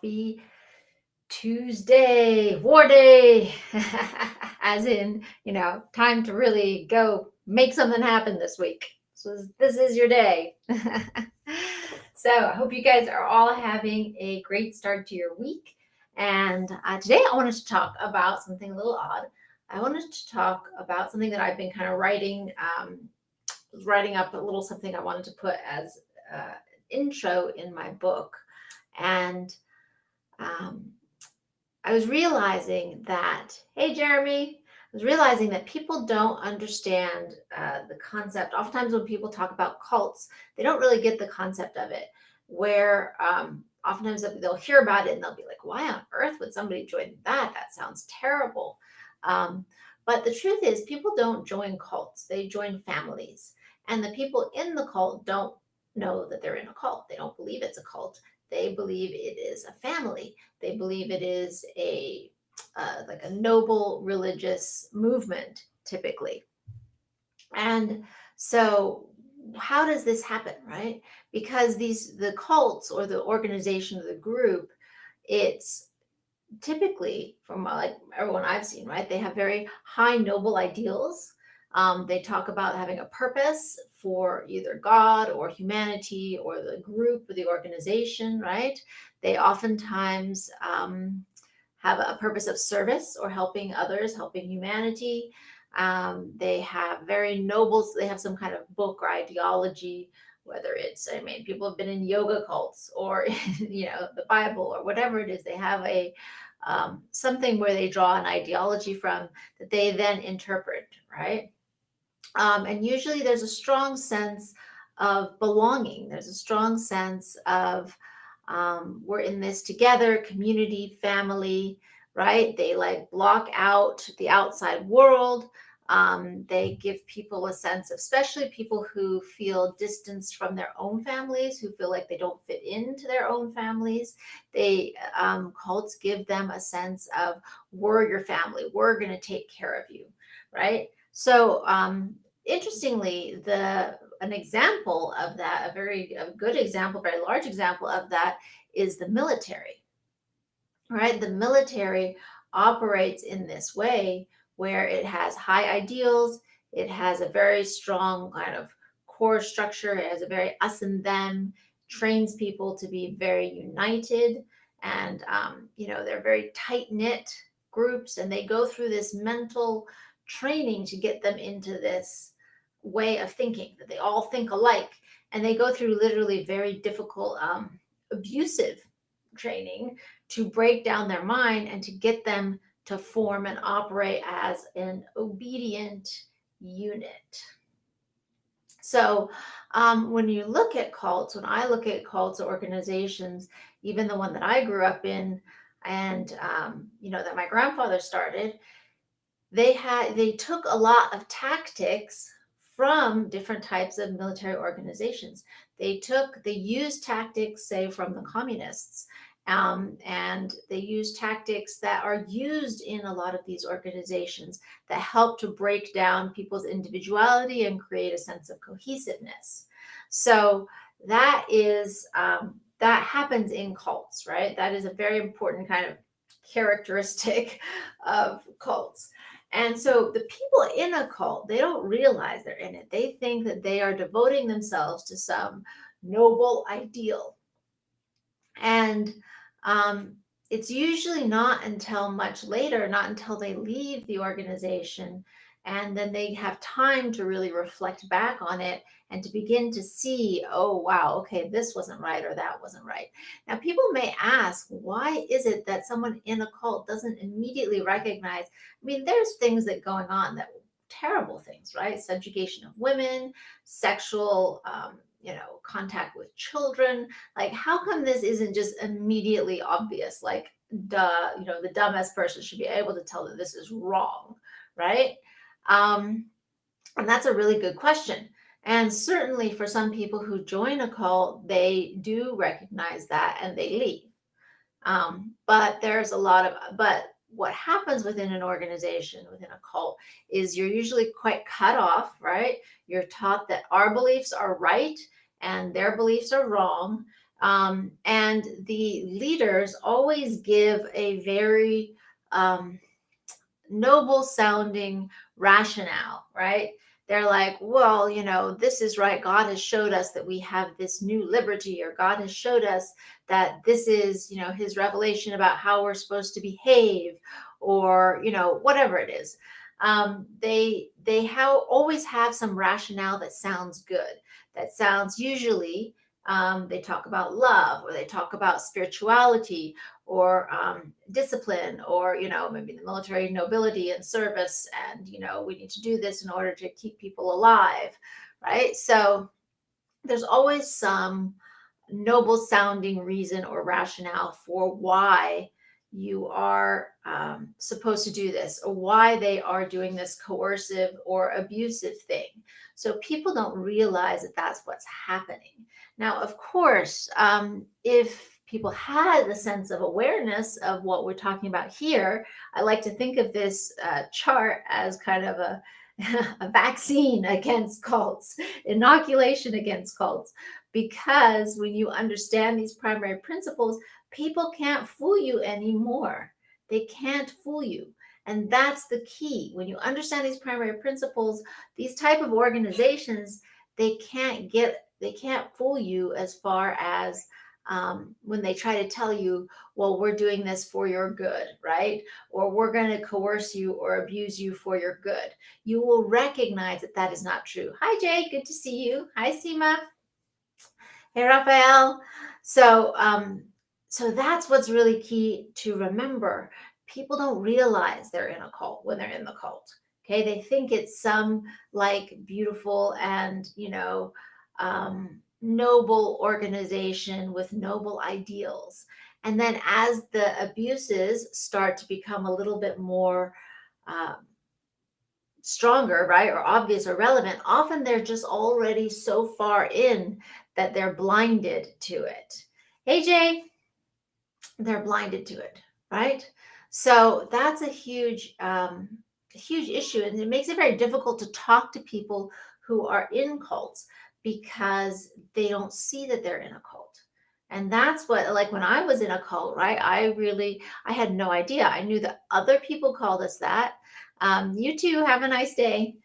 happy Tuesday, war day, as in, time to really go make something happen this week. So this is your day. So I hope you guys are all having a great start to your week. And today I wanted to talk about something a little odd. I wanted to talk about something that I've been kind of writing up a little something I wanted to put as intro in my book. And um, I was realizing that, hey, Jeremy, I was realizing that people don't understand the concept. Oftentimes when people talk about cults, they don't really get the concept of it, where oftentimes they'll hear about it and they'll be like, why on earth would somebody join that? That sounds terrible. Um, but the truth is, people don't join cults, they join families. And the people in the cult don't know that they're in a cult. They don't believe it's a cult. They believe it is a family. They believe it is like a noble religious movement, typically. And so, how does this happen, right? Because the cults or the organization or the group, it's typically from like everyone I've seen, right? They have very high noble ideals. They talk about having a purpose for either God or humanity or the group or the organization, right? They oftentimes have a purpose of service or helping others, helping humanity. They have very noble, they have some kind of book or ideology, whether it's, people have been in yoga cults or, the Bible or whatever it is. They have a something where they draw an ideology from that they then interpret, right? And usually there's a strong sense of belonging. There's a strong sense of we're in this together, community, family, right? They like block out the outside world. They give people a sense of, especially people who feel distanced from their own families, who feel like they don't fit into their own families. They cults give them a sense of, we're your family, we're going to take care of you, right? So interestingly, an example of that, a good example, very large example of that, is the military. Right? The military operates in this way where it has high ideals, it has a very strong kind of core structure, it has a very us and them, trains people to be very united, and they're very tight knit groups, and they go through this mental training to get them into this way of thinking that they all think alike, and they go through literally very difficult, abusive training to break down their mind and to get them to form and operate as an obedient unit. So when you look at cults, when I look at cults or organizations, even the one that I grew up in and that my grandfather started, they took a lot of tactics from different types of military organizations. They used tactics, say, from the communists, and they used tactics that are used in a lot of these organizations that help to break down people's individuality and create a sense of cohesiveness. So that happens in cults, right? That is a very important kind of characteristic of cults. And so the people in a cult, they don't realize they're in it. They think that they are devoting themselves to some noble ideal. And it's usually not until much later, not until they leave the organization, and then they have time to really reflect back on it and to begin to see, oh, wow, okay, this wasn't right or that wasn't right. Now, people may ask, why is it that someone in a cult doesn't immediately recognize? There's things that going on that terrible things, right? Subjugation of women, sexual, contact with children. Like, how come this isn't just immediately obvious? Like, duh, the dumbest person should be able to tell that this is wrong, right? And that's a really good question. And certainly for some people who join a cult, they do recognize that and they leave. But what happens within an organization, within a cult, is you're usually quite cut off, right? You're taught that our beliefs are right and their beliefs are wrong. And the leaders always give a very noble sounding rationale, right? They're like, well, this is right. God has showed us that we have this new liberty, or God has showed us that this is, his revelation about how we're supposed to behave, or, whatever it is. Always have some rationale that sounds good, that sounds usually, they talk about love, or they talk about spirituality, or discipline, or maybe the military nobility and service, and we need to do this in order to keep people alive, right? So there's always some noble sounding reason or rationale for why you are supposed to do this, or why they are doing this coercive or abusive thing. So people don't realize that that's what's happening. Now, of course, if people had the sense of awareness of what we're talking about here, I like to think of this chart as kind of a vaccine against cults, inoculation against cults, because when you understand these primary principles, people can't fool you anymore. They can't fool you. And that's the key. When you understand these primary principles, these type of organizations, they can't fool you as far as when they try to tell you, well, we're doing this for your good, right? Or we're going to coerce you or abuse you for your good. You will recognize that that is not true. Hi, Jay. Good to see you. Hi, Seema. Hey, Raphael. So that's what's really key to remember. People don't realize they're in a cult when they're in the cult. Okay, they think it's some like beautiful and noble organization with noble ideals. And then as the abuses start to become a little bit more stronger, right, or obvious or relevant, often they're just already so far in that they're blinded to it. Hey, Jay, they're blinded to it, right? So that's a huge issue, and it makes it very difficult to talk to people who are in cults because they don't see that they're in a cult. And that's what, like when I was in a cult, right? I had no idea. I knew that other people called us that. You too, have a nice day.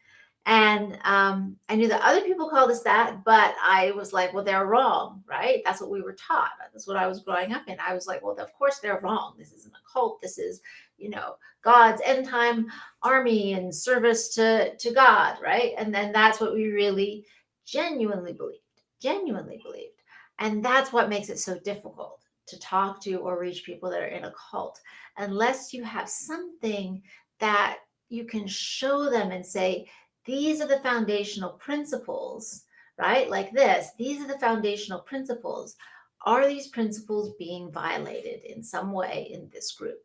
And I knew that other people called us that, but I was like, well, they're wrong, right? That's what we were taught. That's what I was growing up in. I was like, well, of course they're wrong. This isn't a cult. This is, God's end time army and service to God, right? And then that's what we really genuinely believed. And that's what makes it so difficult to talk to or reach people that are in a cult, unless you have something that you can show them and say, these are the foundational principles, right? Like this, these are the foundational principles. Are these principles being violated in some way in this group?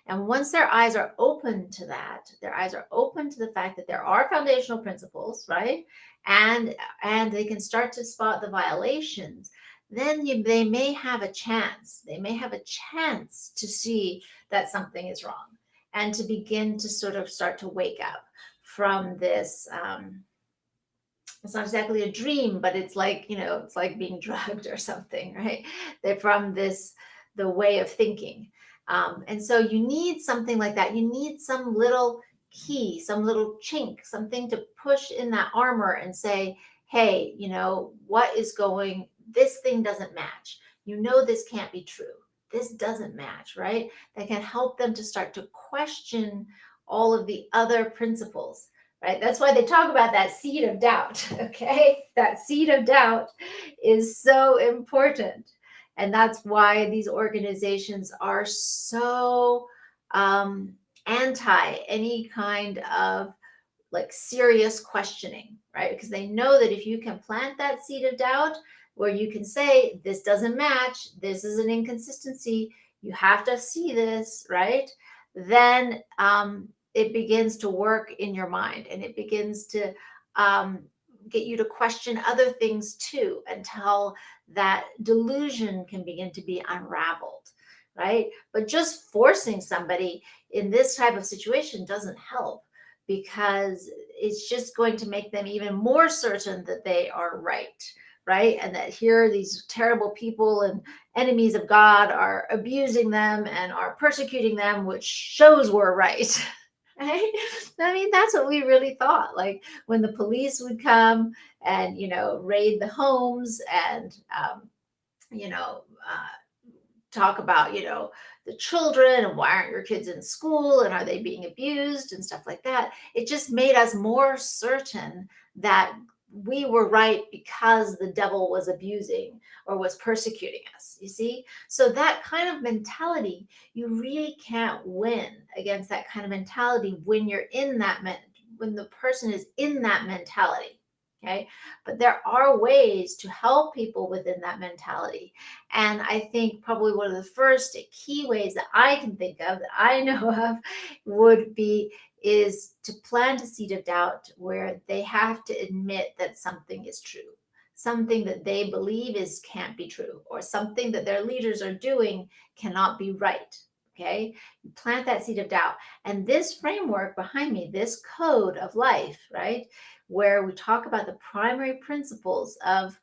And once their eyes are open to that, their eyes are open to the fact that there are foundational principles, right? And they can start to spot the violations, then they may have a chance. They may have a chance to see that something is wrong and to begin to sort of start to wake up from this. It's not exactly a dream, but it's like, it's like being drugged or something, right? They're from the way of thinking. And so you need something like that. You need some little key, some little chink, something to push in that armor and say, hey, this thing doesn't match. This can't be true. This doesn't match, right? That can help them to start to question all of the other principles, right? That's why they talk about that seed of doubt, okay? That seed of doubt is so important. And that's why these organizations are so anti any kind of like serious questioning, right? Because they know that if you can plant that seed of doubt, where you can say, this doesn't match, this is an inconsistency, you have to see this, right? Then it begins to work in your mind, and it begins to get you to question other things too, until that delusion can begin to be unraveled, right? But just forcing somebody in this type of situation doesn't help, because it's just going to make them even more certain that they are right, right? And that here these terrible people and enemies of God are abusing them and are persecuting them, which shows we're right. Right? I mean, that's what we really thought. Like when the police would come and, raid the homes and, you know, talk about, the children and why aren't your kids in school and are they being abused and stuff like that. It just made us more certain that we were right because the devil was abusing or was persecuting us, you see? So that kind of mentality, you really can't win against that kind of mentality when you're in that, when the person is in that mentality. Okay. But there are ways to help people within that mentality. And I think probably one of the first key ways that I can think of, that I know of, would be is to plant a seed of doubt where they have to admit that something is true, something that they believe is can't be true, or something that their leaders are doing cannot be right. Okay, you plant that seed of doubt. And this framework behind me, this code of life, right, where we talk about the primary principles of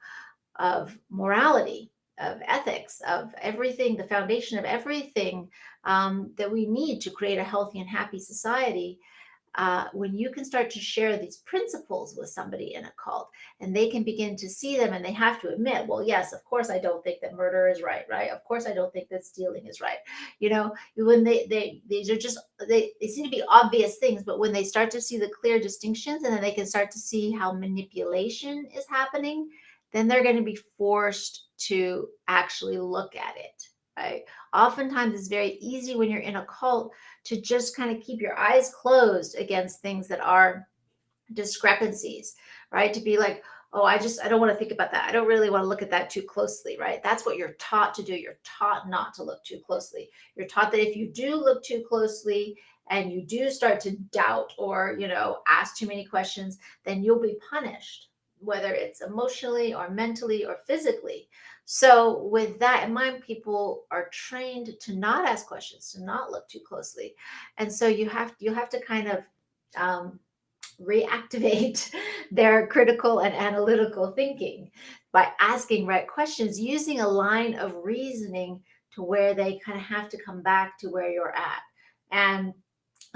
morality, of ethics, of everything, the foundation of everything that we need to create a healthy and happy society. When you can start to share these principles with somebody in a cult and they can begin to see them and they have to admit, well, yes, of course, I don't think that murder is right, right? Of course, I don't think that stealing is right. When these are just, they seem to be obvious things, but when they start to see the clear distinctions and then they can start to see how manipulation is happening, then they're going to be forced to actually look at it, right? Oftentimes, it's very easy when you're in a cult to just kind of keep your eyes closed against things that are discrepancies, right? To be like, oh, I don't want to think about that. I don't really want to look at that too closely, right? That's what you're taught to do. You're taught not to look too closely. You're taught that if you do look too closely and you do start to doubt or, ask too many questions, then you'll be punished, whether it's emotionally or mentally or physically. So with that in mind, people are trained to not ask questions, to not look too closely. And so you have to kind of reactivate their critical and analytical thinking by asking right questions, using a line of reasoning to where they kind of have to come back to where you're at. And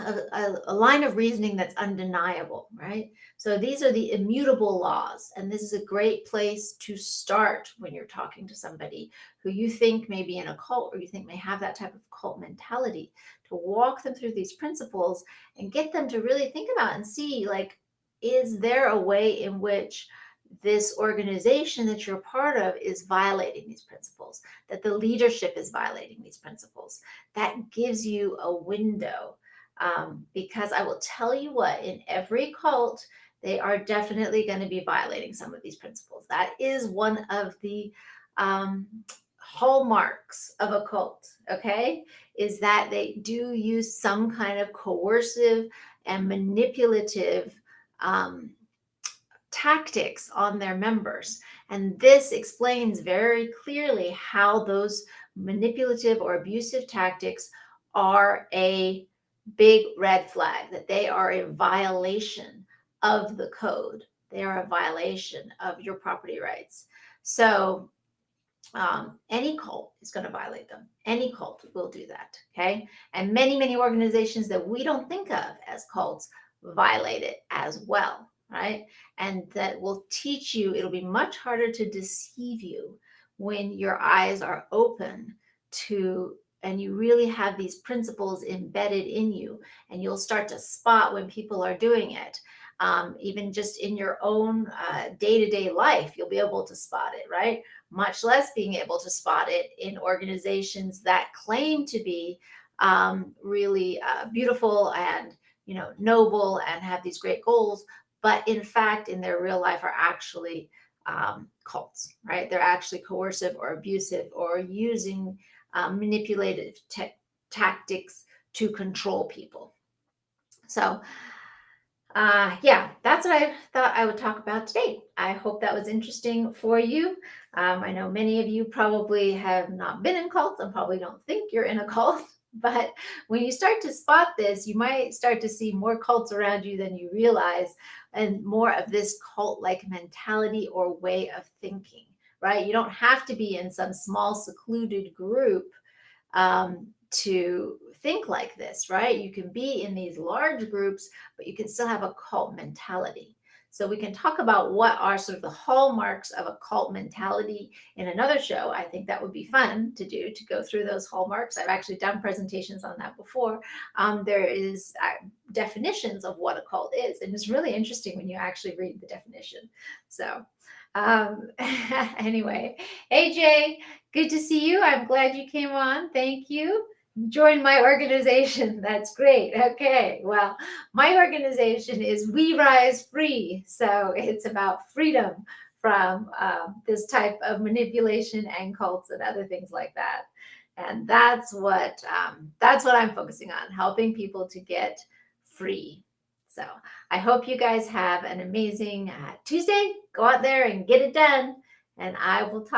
a line of reasoning that's undeniable, right? So these are the immutable laws. And this is a great place to start when you're talking to somebody who you think may be in a cult or you think may have that type of cult mentality, to walk them through these principles and get them to really think about and see, like, is there a way in which this organization that you're part of is violating these principles, that the leadership is violating these principles? That gives you a window. Because I will tell you what, in every cult, they are definitely going to be violating some of these principles. That is one of the hallmarks of a cult, okay? Is that they do use some kind of coercive and manipulative tactics on their members. And this explains very clearly how those manipulative or abusive tactics are a big red flag, that they are a violation of the code. They are a violation of your property rights. So any cult is going to violate them. Any cult will do that. Okay. And many, many organizations that we don't think of as cults violate it as well. Right. And that will teach you, it'll be much harder to deceive you when your eyes are open to, and you really have these principles embedded in you, and you'll start to spot when people are doing it. Even just in your own day-to-day life, you'll be able to spot it, right? Much less being able to spot it in organizations that claim to be really beautiful and noble and have these great goals, but in fact, in their real life, are actually cults, right? They're actually coercive or abusive or using manipulative tactics to control people. So yeah, that's what I thought I would talk about today. I hope that was interesting for you. I know many of you probably have not been in cults and probably don't think you're in a cult. But when you start to spot this, you might start to see more cults around you than you realize, and more of this cult like mentality or way of thinking, right? You don't have to be in some small, secluded group to think like this, right? You can be in these large groups, but you can still have a cult mentality. So we can talk about what are sort of the hallmarks of a cult mentality in another show. I think that would be fun to do, to go through those hallmarks. I've actually done presentations on that before. There is definitions of what a cult is, and it's really interesting when you actually read the definition. So anyway, hey Jay, good to see you. I'm glad you came on. Thank you. Join my organization. That's great. Okay. Well, my organization is We Rise Free. So it's about freedom from this type of manipulation and cults and other things like that. And that's what I'm focusing on, helping people to get free. So I hope you guys have an amazing Tuesday. Go out there and get it done. And I will talk